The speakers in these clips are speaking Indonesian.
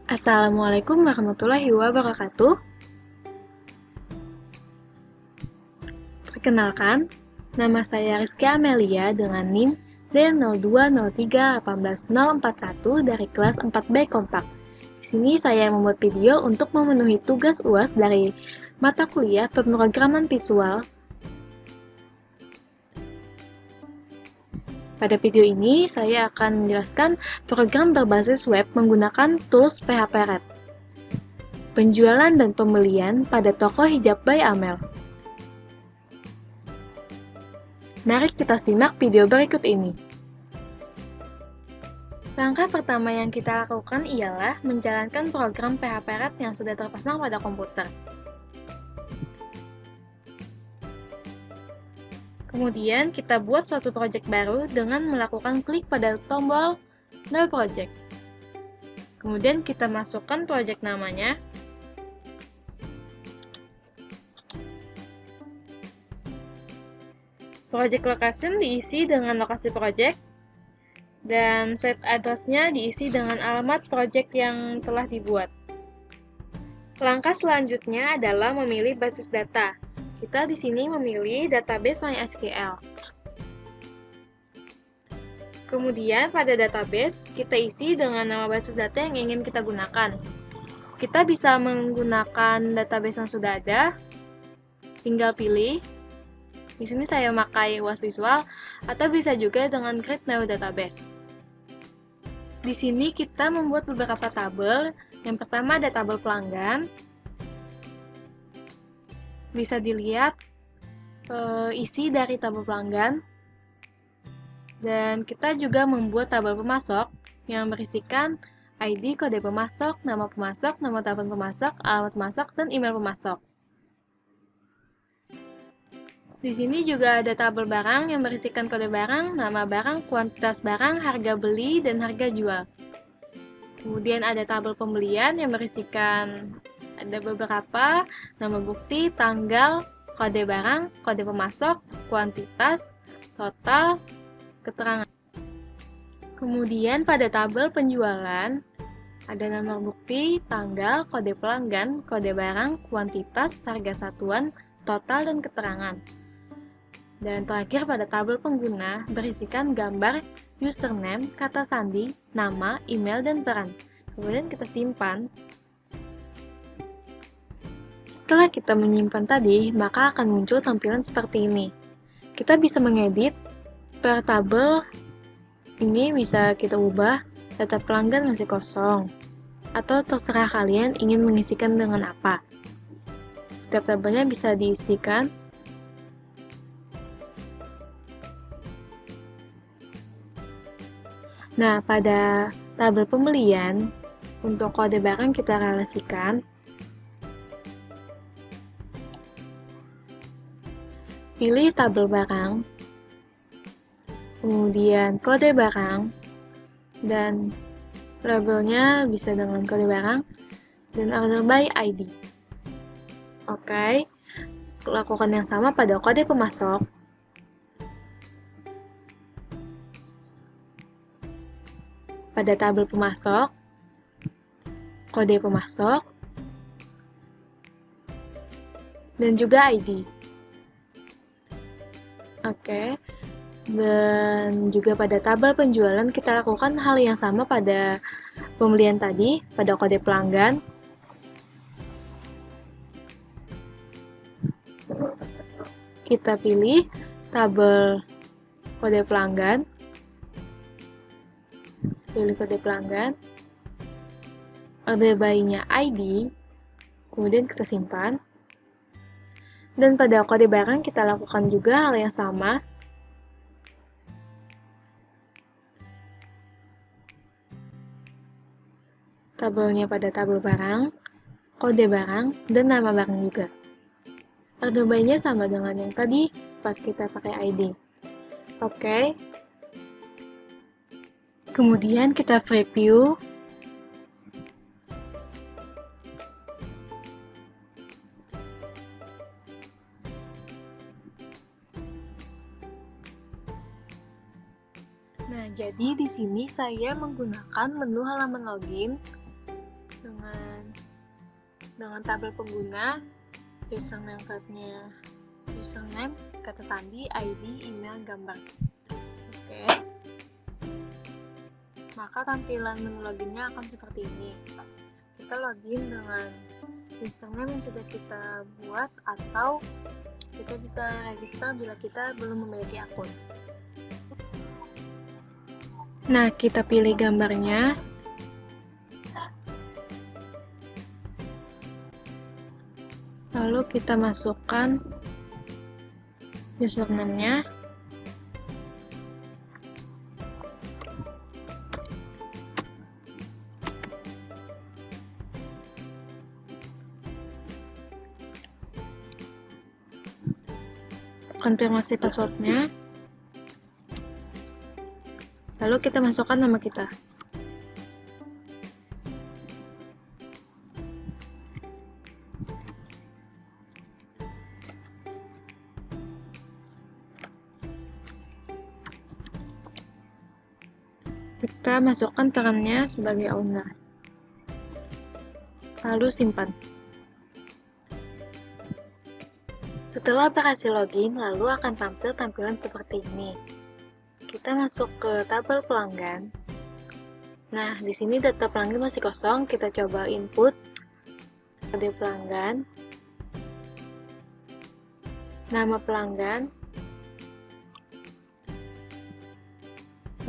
Assalamualaikum warahmatullahi wabarakatuh. Perkenalkan, nama saya Rizky Amelia dengan NIM D0203184041 dari kelas 4B Kompak. Di sini saya membuat video untuk memenuhi tugas UAS dari mata kuliah pemrograman visual. Pada video ini, saya akan menjelaskan program berbasis web menggunakan tools PHP Red. Penjualan dan pembelian pada toko hijab by Amel. Mari kita simak video berikut ini. Langkah pertama yang kita lakukan ialah menjalankan program PHP Red yang sudah terpasang pada komputer. Kemudian kita buat suatu project baru dengan melakukan klik pada tombol New Project. Kemudian kita masukkan project namanya. Project location diisi dengan lokasi project, dan set address-nya diisi dengan alamat project yang telah dibuat. Langkah selanjutnya adalah memilih basis data. Kita di sini memilih database MySQL. Kemudian pada database, kita isi dengan nama basis data yang ingin kita gunakan. Kita bisa menggunakan database yang sudah ada, tinggal pilih. Di sini saya memakai UAS Visual, atau bisa juga dengan Create New Database. Di sini kita membuat beberapa tabel. Yang pertama ada tabel pelanggan. Bisa dilihat isi dari tabel pelanggan. Dan kita juga membuat tabel pemasok yang berisikan ID, kode pemasok, nama telepon pemasok, alamat pemasok, dan email pemasok. Di sini juga ada tabel barang yang berisikan kode barang, nama barang, kuantitas barang, harga beli, dan harga jual. Kemudian ada tabel pembelian yang berisikan ada beberapa nama bukti, tanggal, kode barang, kode pemasok, kuantitas, total, keterangan. Kemudian pada tabel penjualan ada nomor bukti, tanggal, kode pelanggan, kode barang, kuantitas, harga satuan, total, dan keterangan. Dan terakhir pada tabel pengguna berisikan gambar, username, kata sandi, nama, email, dan peran. Kemudian kita simpan. Setelah kita menyimpan tadi, maka akan muncul tampilan seperti ini. Kita bisa mengedit per tabel. Ini bisa kita ubah, data pelanggan masih kosong, atau terserah kalian ingin mengisikan dengan apa. Setiap tabelnya bisa diisikan. Nah, pada tabel pembelian, untuk kode barang kita relasikan. Pilih tabel barang, kemudian kode barang, dan labelnya bisa dengan kode barang, dan order by ID. Oke, lakukan yang sama pada kode pemasok. Pada tabel pemasok, kode pemasok, dan juga ID. Oke, dan juga pada tabel penjualan kita lakukan hal yang sama pada pembelian tadi, pada kode pelanggan. Kita pilih tabel kode pelanggan, pilih kode pelanggan, order by-nya ID, kemudian kita simpan. Dan pada kode barang kita lakukan juga hal yang sama. Tabelnya pada tabel barang, kode barang, dan nama barang juga. Order by-nya sama dengan yang tadi pas kita pakai ID. Oke. Kemudian kita preview. Nah, jadi di sini saya menggunakan menu halaman login. dengan tabel pengguna, username field-nya username, kata sandi, ID, email, gambar. Oke. Maka tampilan menu loginnya akan seperti ini. Kita login dengan username yang sudah kita buat, atau kita bisa register bila kita belum memiliki akun. Nah, kita pilih gambarnya. Lalu kita masukkan username-nya. Konfirmasi password-nya. Lalu kita masukkan nama kita. Kita masukkan perannya sebagai owner. Lalu simpan. Setelah berhasil login, lalu akan tampil tampilan seperti ini. Kita masuk ke tabel pelanggan. Nah, di sini data pelanggan masih kosong. Kita coba input kode pelanggan, nama pelanggan,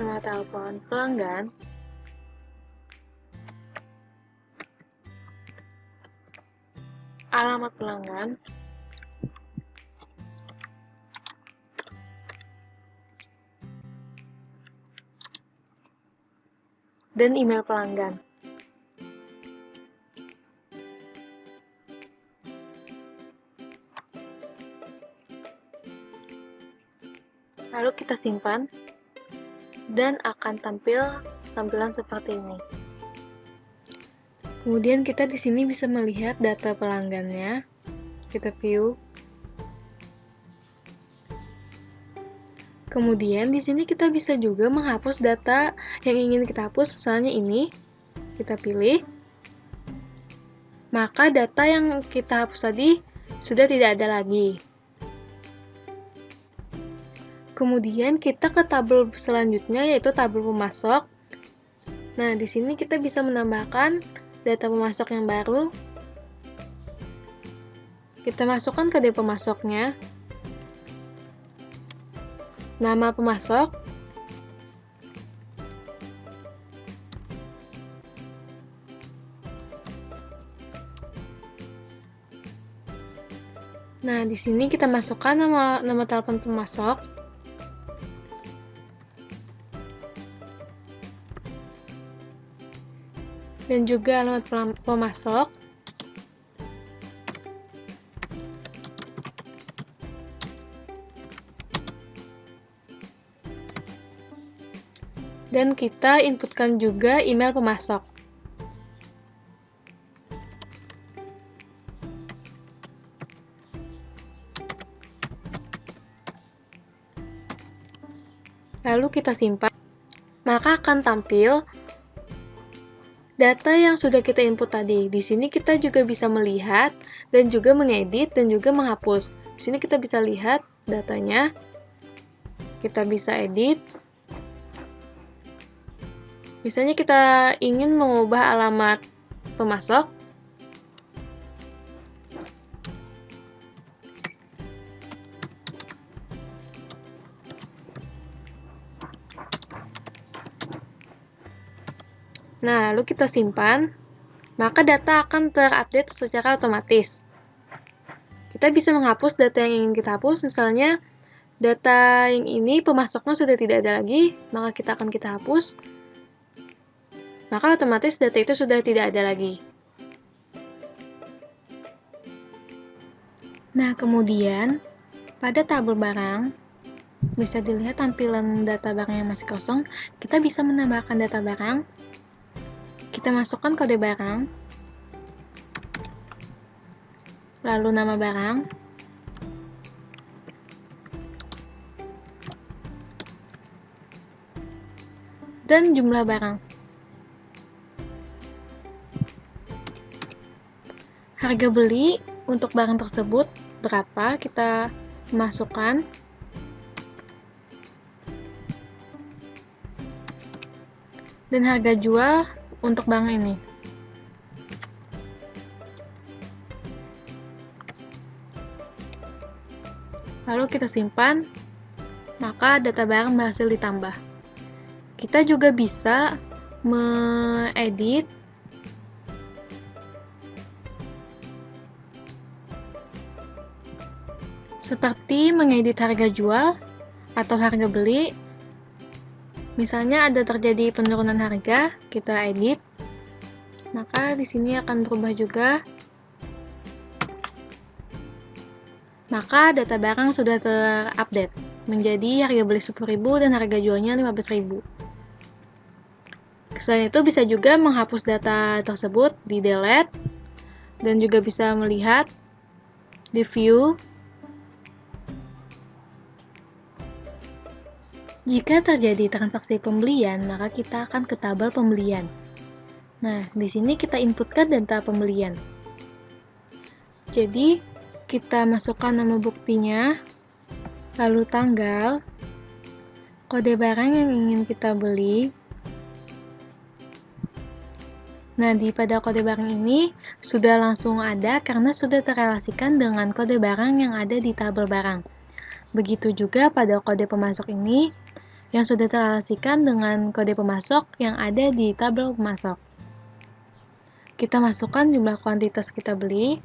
nomor telepon pelanggan, alamat pelanggan, dan email pelanggan. Lalu kita simpan, dan akan tampil tampilan seperti ini. Kemudian kita di sini bisa melihat data pelanggannya. Kita view. Kemudian di sini kita bisa juga menghapus data yang ingin kita hapus, misalnya ini. Kita pilih. Maka data yang kita hapus tadi sudah tidak ada lagi. Kemudian kita ke tabel selanjutnya, yaitu tabel pemasok. Nah, di sini kita bisa menambahkan data pemasok yang baru. Kita masukkan kode pemasoknya, nama pemasok, nah di sini kita masukkan nama telepon pemasok, dan juga alamat pemasok, dan kita inputkan juga email pemasok. Lalu kita simpan, maka akan tampil data yang sudah kita input tadi. Di sini kita juga bisa melihat dan juga mengedit dan juga menghapus. Di sini kita bisa lihat datanya. Kita bisa edit. Misalnya kita ingin mengubah alamat pemasok. Nah, lalu kita simpan, maka data akan terupdate secara otomatis. Kita bisa menghapus data yang ingin kita hapus, misalnya data yang ini pemasoknya sudah tidak ada lagi, maka kita hapus, maka otomatis data itu sudah tidak ada lagi. Nah, kemudian pada tabel barang, bisa dilihat tampilan data barang yang masih kosong, kita bisa menambahkan data barang. Kita masukkan kode barang, lalu nama barang, dan jumlah barang. Harga beli untuk barang tersebut berapa, kita masukkan. Dan harga jual untuk barang ini. Lalu kita simpan, maka data barang berhasil ditambah. Kita juga bisa mengedit seperti mengedit harga jual atau harga beli. Misalnya ada terjadi penurunan harga, kita edit, maka di sini akan berubah juga. Maka data barang sudah terupdate menjadi harga beli 10.000 dan harga jualnya 15.000. Selain itu bisa juga menghapus data tersebut di delete dan juga bisa melihat di view. Jika terjadi transaksi pembelian, maka kita akan ke tabel pembelian. Nah, di sini kita inputkan data pembelian. Jadi, kita masukkan nama buktinya, lalu tanggal, kode barang yang ingin kita beli. Nah, pada kode barang ini sudah langsung ada karena sudah terrelasikan dengan kode barang yang ada di tabel barang. Begitu juga pada kode pemasok ini yang sudah terrelasikan dengan kode pemasok yang ada di tabel pemasok. Kita masukkan jumlah kuantitas kita beli.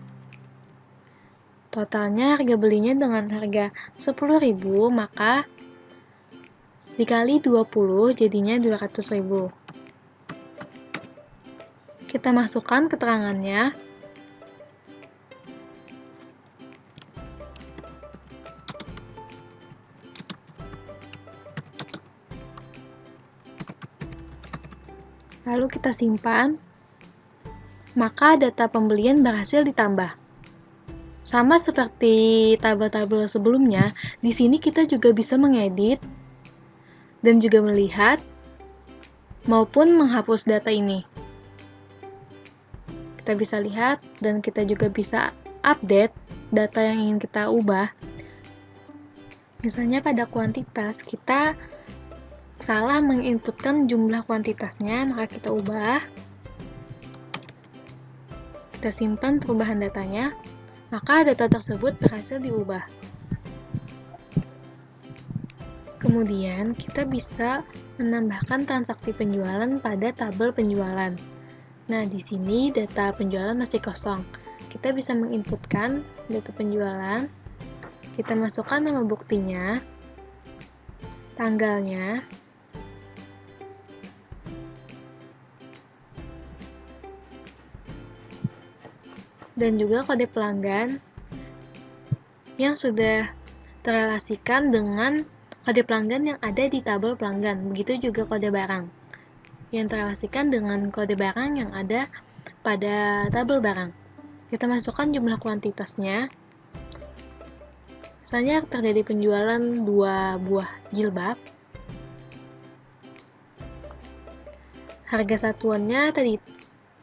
Totalnya harga belinya dengan harga 10.000, maka dikali 20 jadinya 200.000. Kita masukkan keterangannya. Lalu kita simpan, maka data pembelian berhasil ditambah. Sama seperti tabel-tabel sebelumnya, di sini kita juga bisa mengedit dan juga melihat maupun menghapus data ini. Kita bisa lihat dan kita juga bisa update data yang ingin kita ubah. Misalnya pada kuantitas, kita salah menginputkan jumlah kuantitasnya, maka kita ubah. Kita simpan perubahan datanya, maka data tersebut berhasil diubah. Kemudian, kita bisa menambahkan transaksi penjualan pada tabel penjualan. Nah, di sini data penjualan masih kosong. Kita bisa menginputkan data penjualan. Kita masukkan nama buktinya, tanggalnya, dan juga kode pelanggan yang sudah terrelasikan dengan kode pelanggan yang ada di tabel pelanggan. Begitu juga kode barang yang terrelasikan dengan kode barang yang ada pada tabel barang. Kita masukkan jumlah kuantitasnya. Misalnya terjadi penjualan 2 buah jilbab. Harga satuannya tadi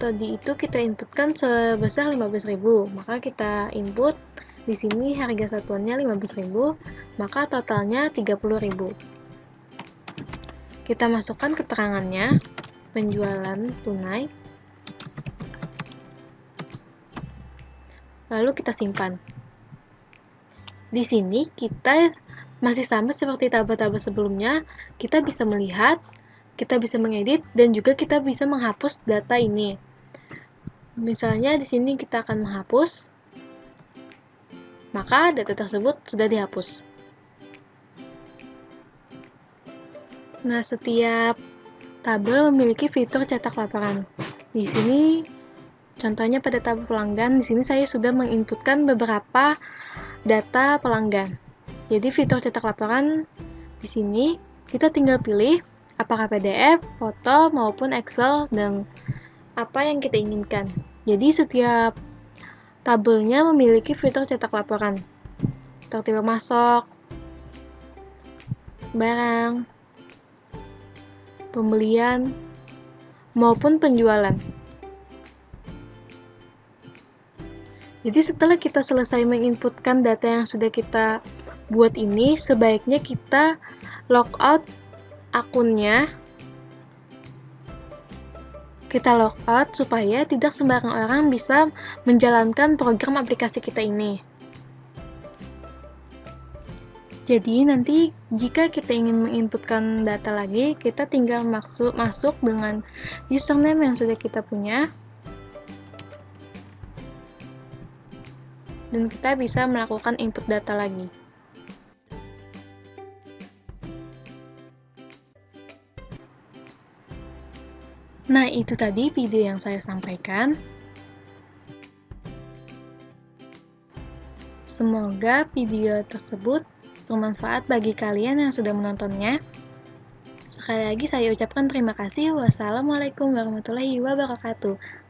itu kita inputkan sebesar 15.000, maka kita input di sini harga satuannya 15.000, maka totalnya 30.000. Kita masukkan keterangannya, penjualan tunai, lalu kita simpan. Di sini kita masih sama seperti tabel-tabel sebelumnya, kita bisa melihat, kita bisa mengedit, dan juga kita bisa menghapus data ini. Misalnya di sini kita akan menghapus, maka data tersebut sudah dihapus. Nah, setiap tabel memiliki fitur cetak laporan. Di sini contohnya pada tabel pelanggan, di sini saya sudah menginputkan beberapa data pelanggan. Jadi fitur cetak laporan di sini kita tinggal pilih apakah PDF, foto maupun Excel dan apa yang kita inginkan. Jadi setiap tabelnya memiliki fitur cetak laporan seperti pemasok, barang, pembelian, maupun penjualan. Jadi setelah kita selesai menginputkan data yang sudah kita buat ini, sebaiknya kita logout akunnya. Kita logout supaya tidak sembarang orang bisa menjalankan program aplikasi kita ini. Jadi nanti jika kita ingin menginputkan data lagi, kita tinggal masuk dengan username yang sudah kita punya. Dan kita bisa melakukan input data lagi. Nah, itu tadi video yang saya sampaikan. Semoga video tersebut bermanfaat bagi kalian yang sudah menontonnya. Sekali lagi saya ucapkan terima kasih. Wassalamualaikum warahmatullahi wabarakatuh.